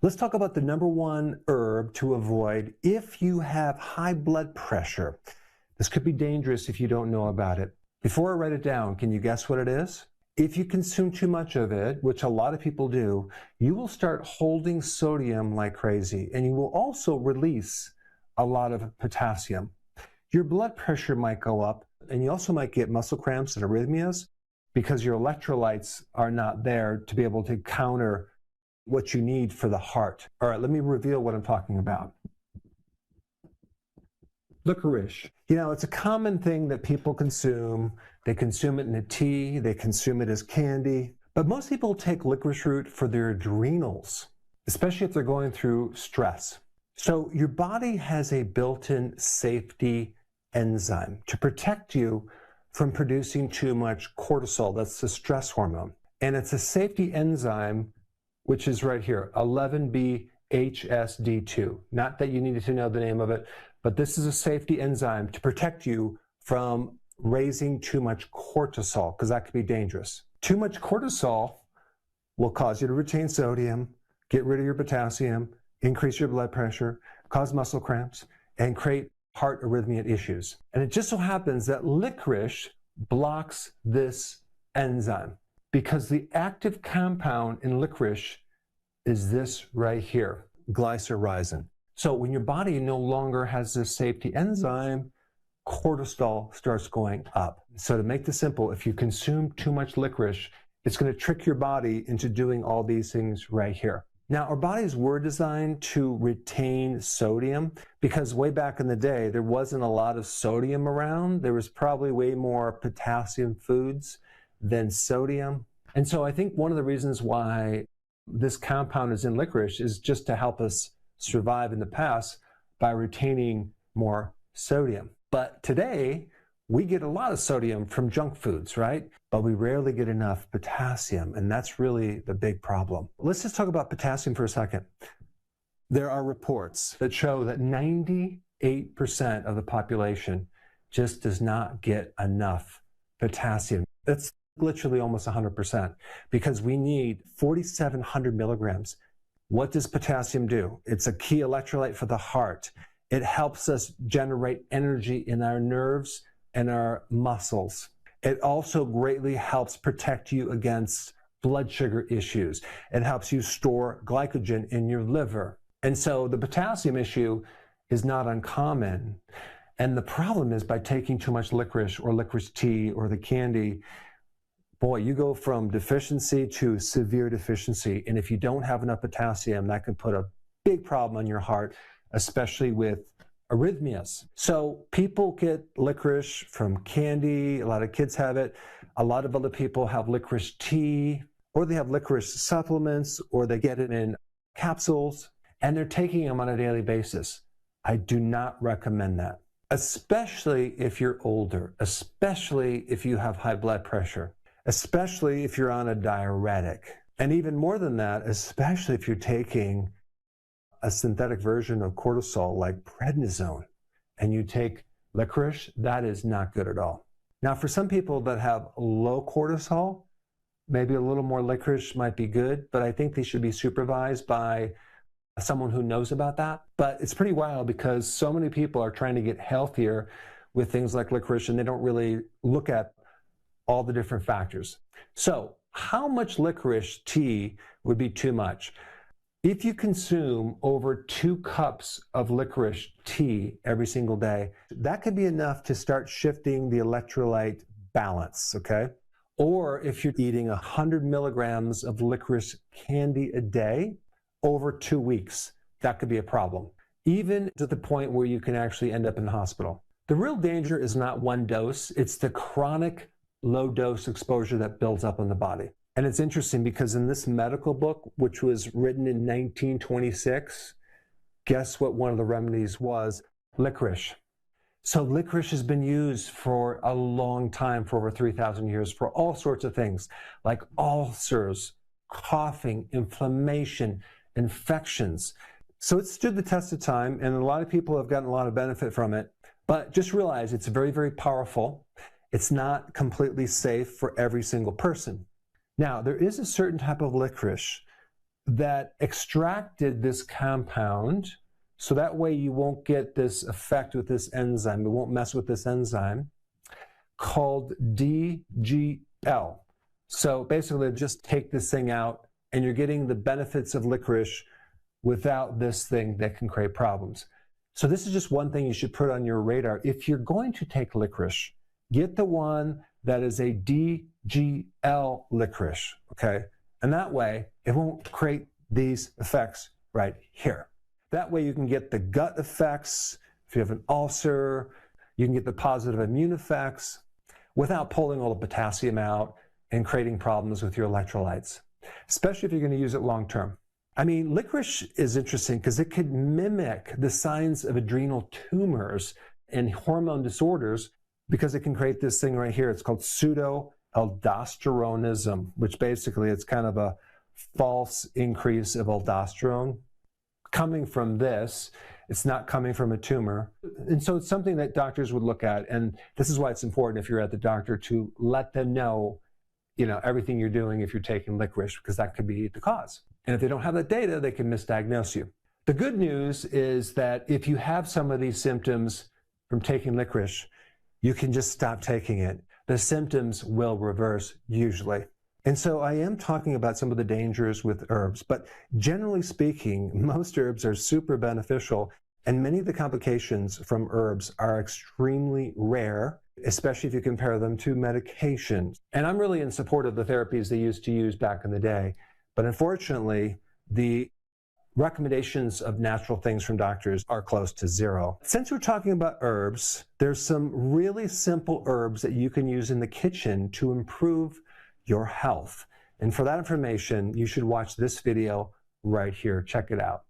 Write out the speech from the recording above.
Let's talk about the #1 herb to avoid if you have high blood pressure. This could be dangerous if you don't know about it. Before I write it down, can you guess what it is? If you consume too much of it, which a lot of people do, you will start holding sodium like crazy, and you will also release a lot of potassium. Your blood pressure might go up, and you also might get muscle cramps and arrhythmias because your electrolytes are not there to be able to counter what you need for the heart. All right, let me reveal what I'm talking about. Licorice. You know, it's a common thing that people consume. They consume it in a tea, they consume it as candy, but most people take licorice root for their adrenals, especially if they're going through stress. So your body has a built-in safety enzyme to protect you from producing too much cortisol. That's the stress hormone. And it's a safety enzyme, which is right here, 11-BHSD2. Not that you needed to know the name of it, but this is a safety enzyme to protect you from raising too much cortisol, because that could be dangerous. Too much cortisol will cause you to retain sodium, get rid of your potassium, increase your blood pressure, cause muscle cramps, and create heart arrhythmia issues. And it just so happens that licorice blocks this enzyme because the active compound in licorice is this right here, glycyrrhizin. So when your body no longer has this safety enzyme, cortisol starts going up. So to make this simple, if you consume too much licorice, it's going to trick your body into doing all these things right here. Now, our bodies were designed to retain sodium because way back in the day, there wasn't a lot of sodium around. There was probably way more potassium foods than sodium. And so I think one of the reasons why this compound is in licorice is just to help us survive in the past by retaining more sodium. But today, we get a lot of sodium from junk foods, right? But we rarely get enough potassium, and that's really the big problem. Let's just talk about potassium for a second. There are reports that show that 98% of the population just does not get enough potassium. That's literally almost 100% because we need 4,700 milligrams. What does potassium do? It's a key electrolyte for the heart. It helps us generate energy in our nerves and our muscles. It also greatly helps protect you against blood sugar issues. It helps you store glycogen in your liver. And so the potassium issue is not uncommon. And the problem is by taking too much licorice or licorice tea or the candy, boy, you go from deficiency to severe deficiency. And if you don't have enough potassium, that can put a big problem on your heart, especially with arrhythmias. So people get licorice from candy. A lot of kids have it. A lot of other people have licorice tea, or they have licorice supplements, or they get it in capsules, and they're taking them on a daily basis. I do not recommend that, especially if you're older, especially if you have high blood pressure, especially if you're on a diuretic. And even more than that, especially if you're taking a synthetic version of cortisol like prednisone and you take licorice, that is not good at all. Now, for some people that have low cortisol, maybe a little more licorice might be good, but I think they should be supervised by someone who knows about that. But it's pretty wild because so many people are trying to get healthier with things like licorice and they don't really look at all the different factors. So how much licorice tea would be too much? If you consume over 2 cups of licorice tea every single day, that could be enough to start shifting the electrolyte balance, okay? Or if you're eating 100 milligrams of licorice candy a day over 2 weeks, that could be a problem, even to the point where you can actually end up in the hospital. The real danger is not one dose, it's the chronic low dose exposure that builds up in the body. And it's interesting because in this medical book, which was written in 1926, guess what one of the remedies was? Licorice. So licorice has been used for a long time, for over 3,000 years, for all sorts of things like ulcers, coughing, inflammation, infections. So it stood the test of time, and a lot of people have gotten a lot of benefit from it. But just realize it's very, very powerful. It's not completely safe for every single person. Now, there is a certain type of licorice that extracted this compound, so that way you won't get this effect with this enzyme, it won't mess with this enzyme, called DGL. So basically just take this thing out and you're getting the benefits of licorice without this thing that can create problems. So this is just one thing you should put on your radar. If you're going to take licorice, get the one that is a DGL licorice, okay? And that way it won't create these effects right here. That way you can get the gut effects. If you have an ulcer, you can get the positive immune effects without pulling all the potassium out and creating problems with your electrolytes, especially if you're going to use it long term. I mean, licorice is interesting because it could mimic the signs of adrenal tumors and hormone disorders because it can create this thing right here. It's called pseudo-aldosteronism, which basically it's kind of a false increase of aldosterone coming from this. It's not coming from a tumor. And so it's something that doctors would look at. And this is why it's important if you're at the doctor to let them know, everything you're doing if you're taking licorice, because that could be the cause. And if they don't have that data, they can misdiagnose you. The good news is that if you have some of these symptoms from taking licorice, you can just stop taking it. The symptoms will reverse usually. And so I am talking about some of the dangers with herbs, but generally speaking, most herbs are super beneficial, and many of the complications from herbs are extremely rare, especially if you compare them to medications. And I'm really in support of the therapies they used to use back in the day, but unfortunately, the recommendations of natural things from doctors are close to zero. Since we're talking about herbs, there's some really simple herbs that you can use in the kitchen to improve your health. And for that information, you should watch this video right here. Check it out.